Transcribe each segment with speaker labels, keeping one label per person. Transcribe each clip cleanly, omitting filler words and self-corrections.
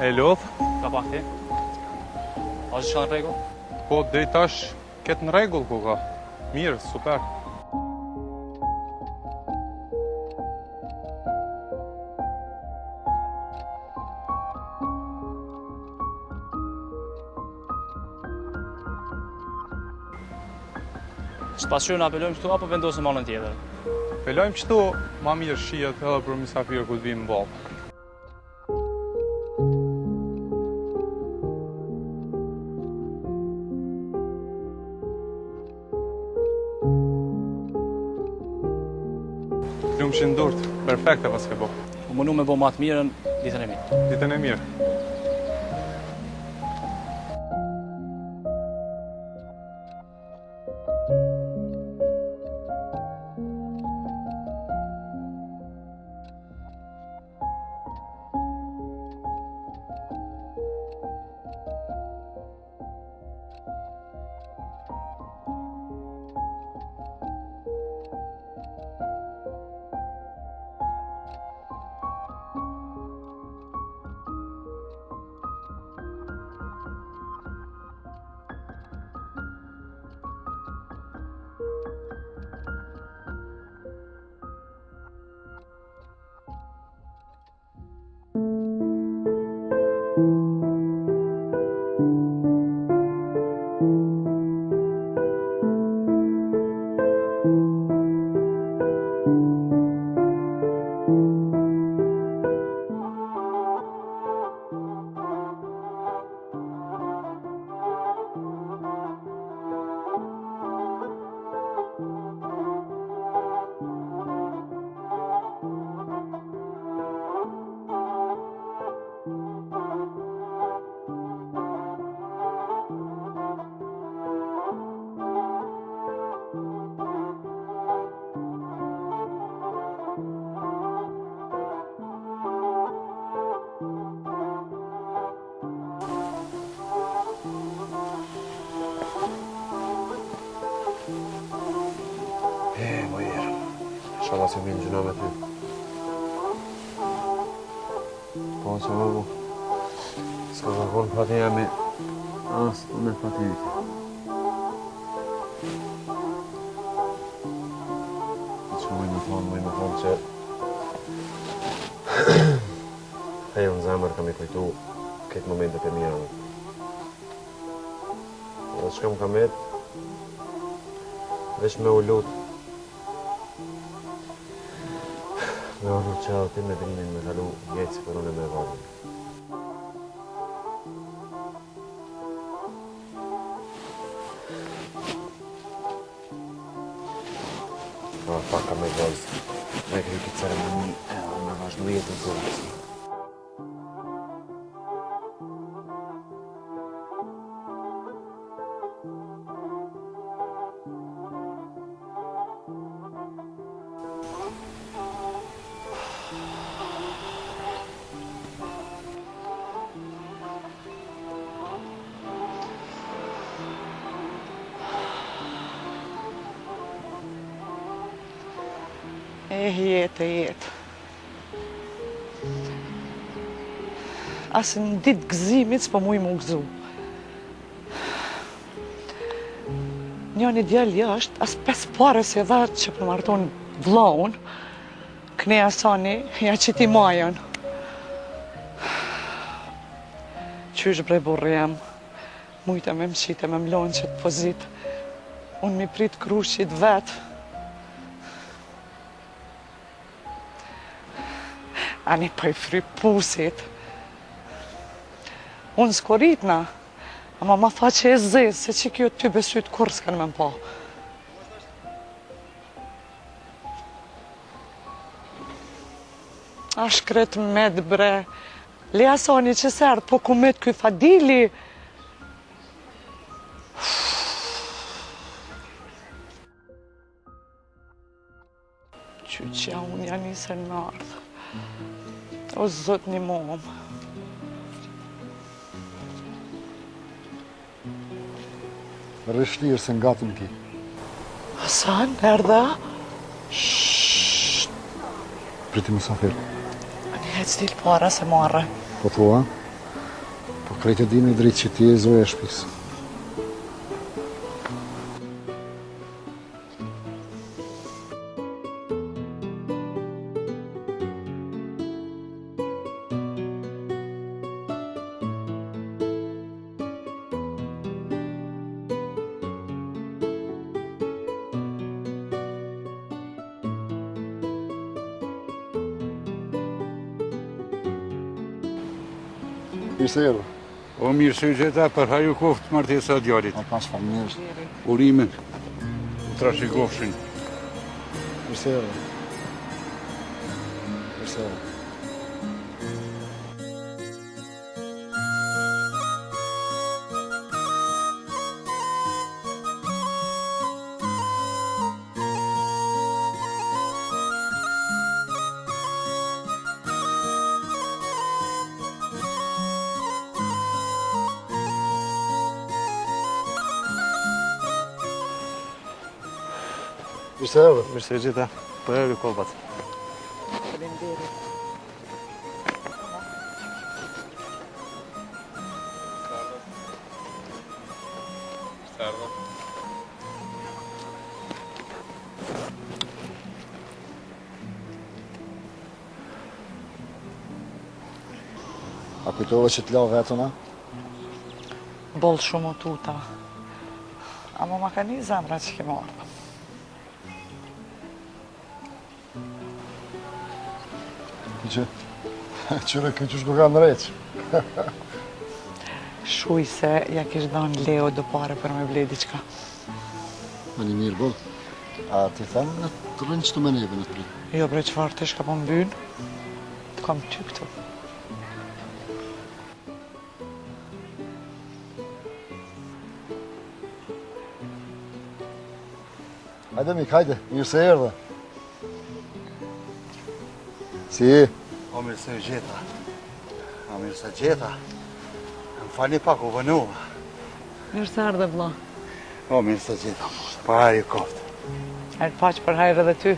Speaker 1: E lodh?
Speaker 2: Ka pak ti? A është në rregull?
Speaker 1: Po, deri tash ketë në rregull koka. Mirë, super.
Speaker 2: S'pas që në apelojmë këtu, apo vendosëm anën tjetër?
Speaker 1: Pelojmë qëtu, ma mirë shijet edhe për misafirë ku të vimë ballë. Lumë që ndurët, perfekte pas ke bo.
Speaker 2: U mënu me bo matë mirën, ditën e mirë.
Speaker 1: Ditën e mirë.
Speaker 3: Inshallah se vinë gjuna me ty. Po, që më bu. Ska ka konë fati jemi. Asë me fati viti. Që më i thonë që... Hejo në zemër kam i kujtu këtë momentet e mira. Dhe që kam kamet, veç me u lutë. Me orë që edhe ti me drimin me kalu jetë si për unë me vazhën. Ka paka me vazhë, me kry këtë ceremoni edhe me vazhdu jetën të vazhë.
Speaker 4: Jetë. Asë në ditë gëzimit s'po mu i mu gëzu. Njëni djallë jashtë, asë 5 pare se dha që për marton vlaun, këne asani, ja qiti majën. Qysh bre burri jam, mujta me mshite me mlonë që të pozit. Unë mi prit krushit vetë. Ani për i fry pusit. Unë s'koritna, ama ma tha që e zezë, se që kjo ty besyt kur s'kanë me m'pa. A shkret med bre, le asani që sërë, po ku med këj fadili. Qyqja unë janë njëse në ardhë. O zot një momë.
Speaker 5: Rështirë se ngatëm ki.
Speaker 4: Hasan, erdha?
Speaker 5: Priti mësafir.
Speaker 4: Ani hec t'il para se marre.
Speaker 5: Po thua? prej të dini drejt që ti e zoja shpisë. Mirë se erdhe.
Speaker 6: O mirë se gjeta për haju koftë martesa djalit.
Speaker 5: A pas faleminderit.
Speaker 6: Urimin, u trashëgofshin.
Speaker 5: Mirë se erdhe. Mirë se erdhe. Mirë se erdhe.
Speaker 3: Mirë se gjitha, për e kopat.
Speaker 4: Faleminderit.
Speaker 5: A kujtove që t'la vetën, a?
Speaker 4: Boll shumë o tuta. Ama ma ka një zemra që ke marrë.
Speaker 5: Që? Qëre kënë që shko ka në reqë.
Speaker 4: Shuj se ja kish dhënë Leo do pare për me ble diqka.
Speaker 5: Ma një mirë, boll. A ti thëmë në të rënë që të me neve në të pritë?
Speaker 4: Jo bre qëfar të shka po mbynë, të kam ty këtu.
Speaker 5: Hajde mik, hajde, mirë se erdhe. Si je?
Speaker 6: O mirë se gjeta. O mirë se gjeta. Më falni pak u vënua.
Speaker 4: Mirë se ardhe vlla.
Speaker 6: O mirë se gjeta. Për haju koftë.
Speaker 4: Erë paq për hajrë edhe ty.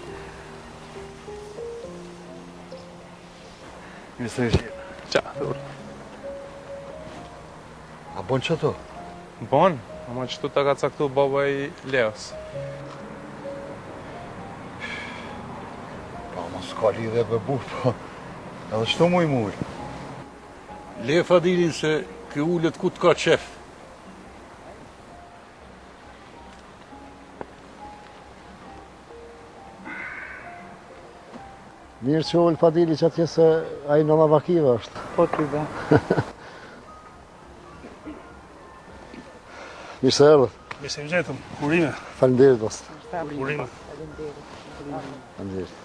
Speaker 6: Mirë se gjeta.
Speaker 1: Qatur.
Speaker 5: A bon që to?
Speaker 1: Bon, ama qëtu ta ka caktu baba i Leos.
Speaker 5: Pa, mos ka lidhe për burë, po. Edhe qëto mu i mujë?
Speaker 6: Le Fadilin se kë ullët ku t'ka qef.
Speaker 5: Mirë që ullë Fadili që atje se a i në lavakive është.
Speaker 4: Po ty be.
Speaker 5: Mirë se erdhe.
Speaker 7: Mirë se u gjetëm, urime.
Speaker 5: Faleminderit dost.
Speaker 7: Urime.
Speaker 5: Faleminderit.